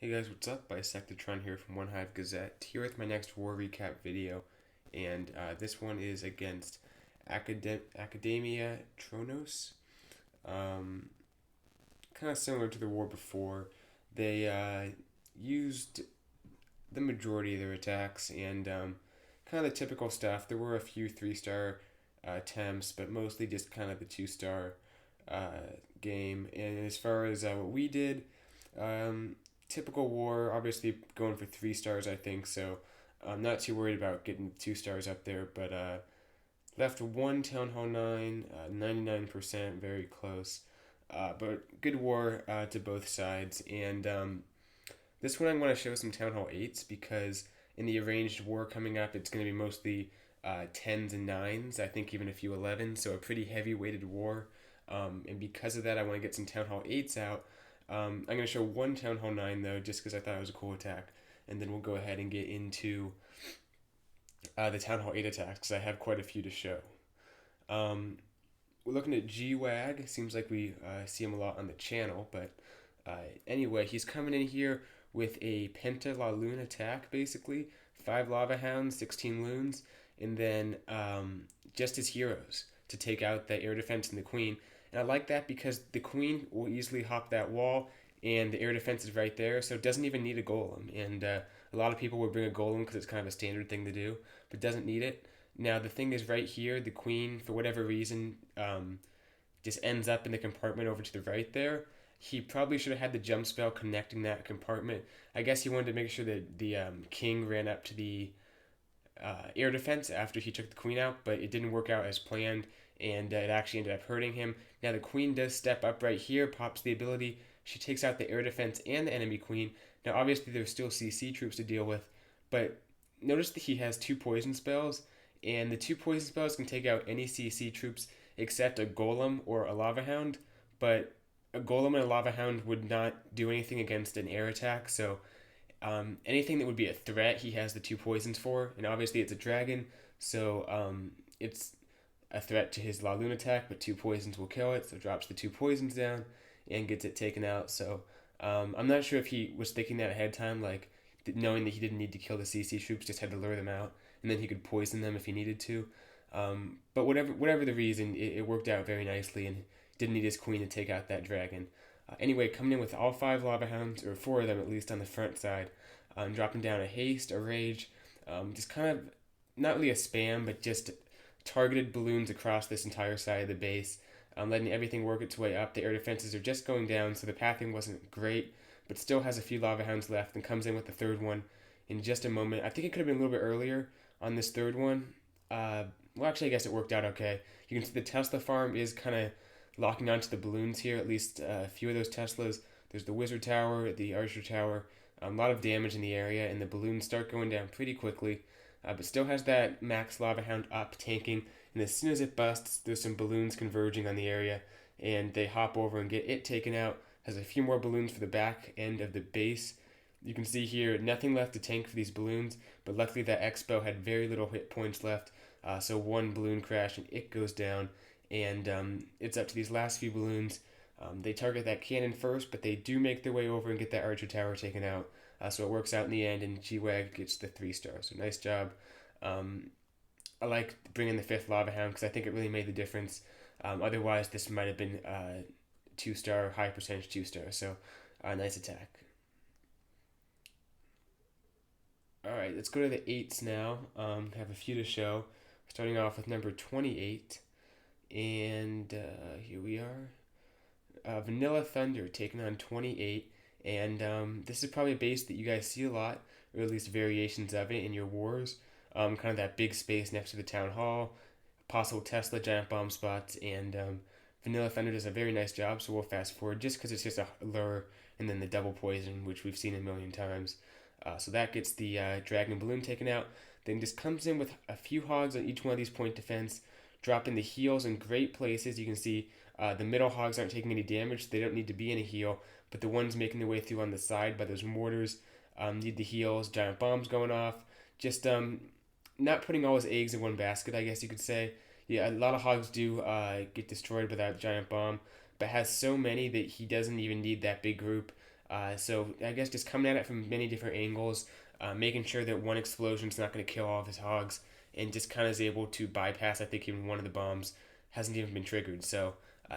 Hey guys, what's up? Bisectatron here from OneHive Gazette, here with my next war recap video, and this one is against Academia Tronos. Um, kind of similar to the war before. They used the majority of their attacks and kind of the typical stuff. There were a few 3-star attempts, but mostly just kind of the 2-star game. And as far as what we did, typical war, obviously going for 3 stars, I think. So I'm not too worried about getting 2 stars up there, but left one Town Hall 9, 99%, very close. But good war to both sides. And this one I want to show some Town Hall 8s because in the arranged war coming up, it's going to be mostly 10s and 9s, I think even a few 11s, so a pretty heavy weighted war. And because of that, I want to get some Town Hall 8s out. I'm going to show one Town Hall 9 though, just because I thought it was a cool attack. And then we'll go ahead and get into the Town Hall 8 attacks, because I have quite a few to show. We're looking at G-Wag. Seems like we see him a lot on the channel, but anyway, he's coming in here with a Penta La Lune attack, basically. 5 Lava Hounds, 16 Loons, and then just his heroes to take out the air defense and the Queen. And I like that because the Queen will easily hop that wall, and the air defense is right there, so it doesn't even need a golem. And a lot of people would bring a golem because it's kind of a standard thing to do, but doesn't need it. Now, the thing is right here, the Queen, for whatever reason, just ends up in the compartment over to the right there. He probably should have had the jump spell connecting that compartment. I guess he wanted to make sure that the king ran up to the air defense after he took the Queen out, but it didn't work out as planned, and it actually ended up hurting him. Now the Queen does step up right here, pops the ability. She takes out the air defense and the enemy Queen. Now obviously there's still CC troops to deal with, but notice that he has 2 poison spells, and the 2 poison spells can take out any CC troops except a Golem or a Lava Hound, but a Golem and a Lava Hound would not do anything against an air attack, so anything that would be a threat, he has the 2 poisons for, and obviously it's a dragon, so it's a threat to his La Lune attack, but 2 poisons will kill it, so drops the 2 poisons down and gets it taken out. So I'm not sure if he was thinking that ahead of time, like knowing that he didn't need to kill the CC troops, just had to lure them out, and then he could poison them if he needed to. But whatever the reason, it worked out very nicely, and didn't need his Queen to take out that dragon. Anyway, coming in with all 5 Lava Hounds, or 4 of them at least on the front side, dropping down a Haste, a Rage, just kind of, not really a spam, but just targeted balloons across this entire side of the base, letting everything work its way up. The air defenses are just going down, so the pathing wasn't great, but still has a few Lava Hounds left, and comes in with the 3rd one in just a moment. I think it could have been a little bit earlier on this 3rd one. Well, actually, I guess it worked out okay. You can see the Tesla farm is kind of locking onto the balloons here, at least a few of those Teslas. There's the Wizard Tower, the Archer Tower, a lot of damage in the area, and the balloons start going down pretty quickly. But still has that max Lava Hound up tanking, and as soon as it busts, there's some balloons converging on the area, and they hop over and get it taken out. Has a few more balloons for the back end of the base. You can see here, nothing left to tank for these balloons, but luckily that Expo had very little hit points left, so 1 balloon crash and it goes down, and it's up to these last few balloons. They target that cannon first, but they do make their way over and get that Archer Tower taken out. So it works out in the end, and G-Wag gets the 3 stars. So nice job. I like bringing the 5th Lava Hound because I think it really made the difference. Otherwise, this might have been 2-star, high percentage 2-star. So nice attack. All right, let's go to the 8s now. Have a few to show. Starting off with number 28. And here we are. Vanilla Thunder taking on 28. And this is probably a base that you guys see a lot, or at least variations of it in your wars. Kind of that big space next to the town hall, possible Tesla giant bomb spots, and Vanilla Thunder does a very nice job, so we'll fast forward just because it's just a lure, and then the double poison, which we've seen a million times. So that gets the dragon balloon taken out. Then just comes in with a few hogs on each one of these point defense, dropping the heals in great places. You can see the middle hogs aren't taking any damage, so they don't need to be in a heal, but the ones making their way through on the side by those mortars need the heals, giant bombs going off. Just not putting all his eggs in one basket, I guess you could say. Yeah, a lot of hogs do get destroyed by that giant bomb, but has so many that he doesn't even need that big group. So I guess just coming at it from many different angles, making sure that one explosion is not going to kill all of his hogs, and just kind of is able to bypass. I think even one of the bombs hasn't even been triggered, so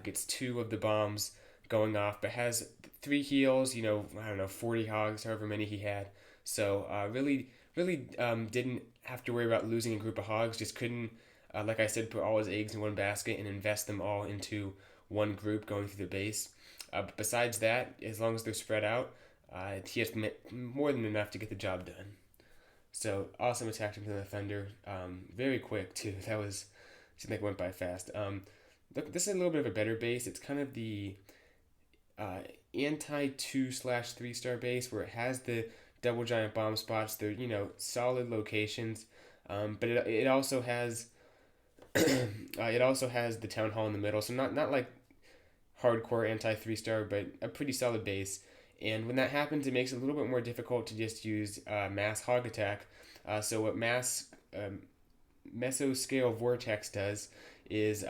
gets two of the bombs going off, but has three heals. I don't know, 40 hogs, however many he had. So really didn't have to worry about losing a group of hogs. Just couldn't, like I said, put all his eggs in one basket and invest them all into one group going through the base. But besides that, as long as they're spread out, he has more than enough to get the job done. So awesome attack from the Thunder. Very quick too. That was seemed like it went by fast. Look, this is a little bit of a better base. It's kind of the anti 2/3 star base where it has the double giant bomb spots. They're solid locations, but it also has it also has the town hall in the middle. So not like hardcore anti 3-star, but a pretty solid base. And when that happens, it makes it a little bit more difficult to just use mass hog attack. So what mesoscale vortex does is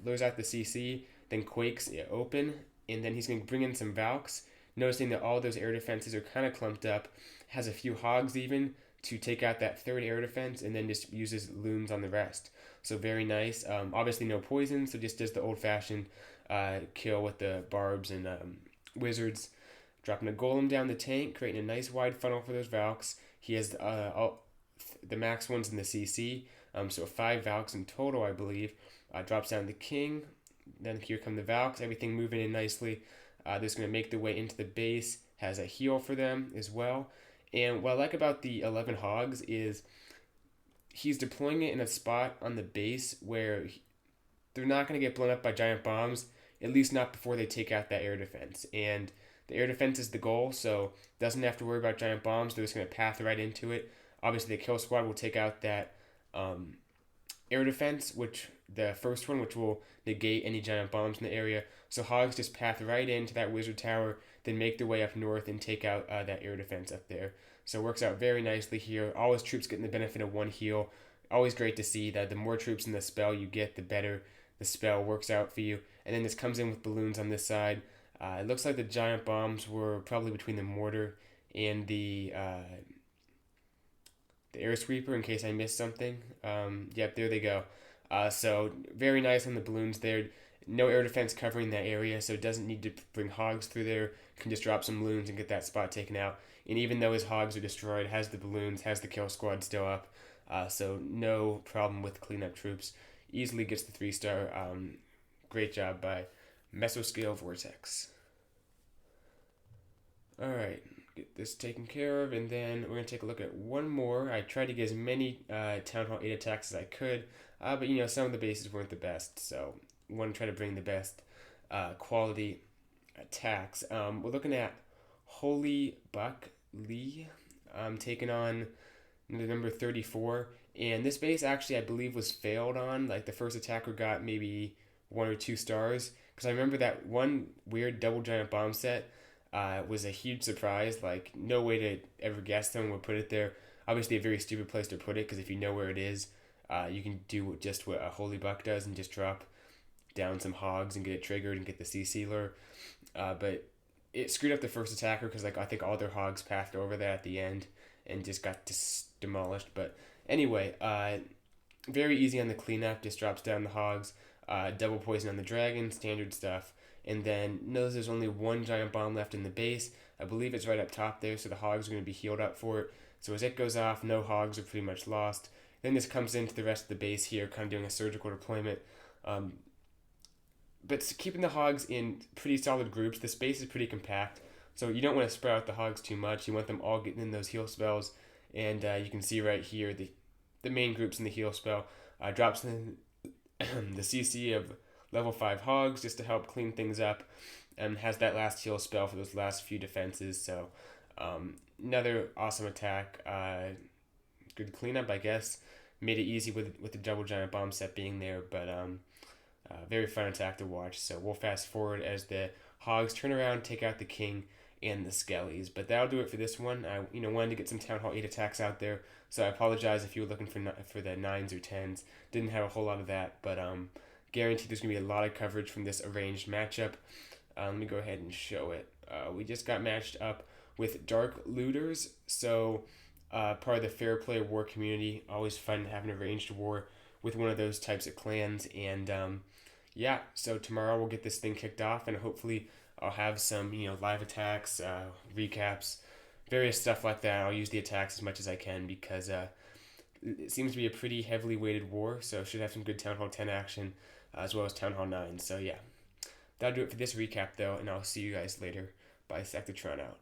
lures out the CC, then quakes it open, and then he's going to bring in some Valks, noticing that all those air defenses are kind of clumped up, has a few hogs even to take out that third air defense, and then just uses loons on the rest. So very nice. Obviously no poison, so just does the old-fashioned kill with the barbs and wizards. Dropping a golem down the tank, creating a nice wide funnel for those Valks. He has the max ones in the CC, so 5 Valks in total, I believe. Drops down the king. Then here come the Valks, everything moving in nicely. They're just going to make their way into the base. Has a heal for them as well. And what I like about the 11 hogs is he's deploying it in a spot on the base where they're not going to get blown up by giant bombs, at least not before they take out that air defense. And the air defense is the goal, so doesn't have to worry about giant bombs. They're just going to path right into it. Obviously, the kill squad will take out that air defense, which the first one, which will negate any giant bombs in the area. So hogs just path right into that wizard tower, then make their way up north and take out that air defense up there. So it works out very nicely here. All his troops getting the benefit of one heal. Always great to see that the more troops in the spell you get, the better the spell works out for you. And then this comes in with balloons on this side. It looks like the giant bombs were probably between the mortar and the air sweeper, in case I missed something. Yep, there they go. So very nice on the balloons there. No air defense covering that area, so it doesn't need to bring hogs through there. Can just drop some loons and get that spot taken out. And even though his hogs are destroyed, has the balloons, has the kill squad still up. So no problem with cleanup troops. Easily gets the 3-star. Great job by Mesoscale Vortex. Alright, get this taken care of, and then we're going to take a look at one more. I tried to get as many Town Hall 8 attacks as I could, but some of the bases weren't the best, so we want to try to bring the best quality attacks. We're looking at Holy Buck Lee taking on the number 34, and this base actually I believe was failed on. Like the first attacker got maybe 1 or 2 stars, because I remember that one weird double giant bomb set was a huge surprise. Like no way to ever guess someone would put it there. Obviously a very stupid place to put it, because if you know where it is, you can do just what a Holy Buck does and just drop down some hogs and get it triggered and get the CC lure. But it screwed up the first attacker, because I think all their hogs pathed over that at the end and just got demolished. But anyway, very easy on the cleanup. Just drops down the hogs, double poison on the dragon, standard stuff. And then notice there's only one giant bomb left in the base. I believe it's right up top there, so the hogs are going to be healed up for it. So as it goes off, no hogs are pretty much lost. Then this comes into the rest of the base here, kind of doing a surgical deployment. But keeping the hogs in pretty solid groups. The space is pretty compact, so you don't want to spread out the hogs too much. You want them all getting in those heal spells. And you can see right here the main groups in the heal spell. Drops in the CC of level 5 hogs just to help clean things up, and has that last heal spell for those last few defenses. So another awesome attack. Good cleanup, I guess. Made it easy with the double giant bomb set being there, but very fun attack to watch. So we'll fast forward as the hogs turn around, take out the king and the skellies. But that'll do it for this one. I wanted to get some Town Hall 8 attacks out there, so I apologize if you were looking for the 9s or 10s. Didn't have a whole lot of that, but guaranteed there's going to be a lot of coverage from this arranged matchup. Let me go ahead and show it. We just got matched up with Dark Looters, so part of the Fair Play War community. Always fun having a ranged war with one of those types of clans, and yeah, so tomorrow we'll get this thing kicked off, and hopefully I'll have some live attacks, recaps, various stuff like that. I'll use the attacks as much as I can because it seems to be a pretty heavily weighted war, so should have some good Town Hall 10 action as well as Town Hall 9. So yeah, that'll do it for this recap though, and I'll see you guys later. Bye, Sectatron out.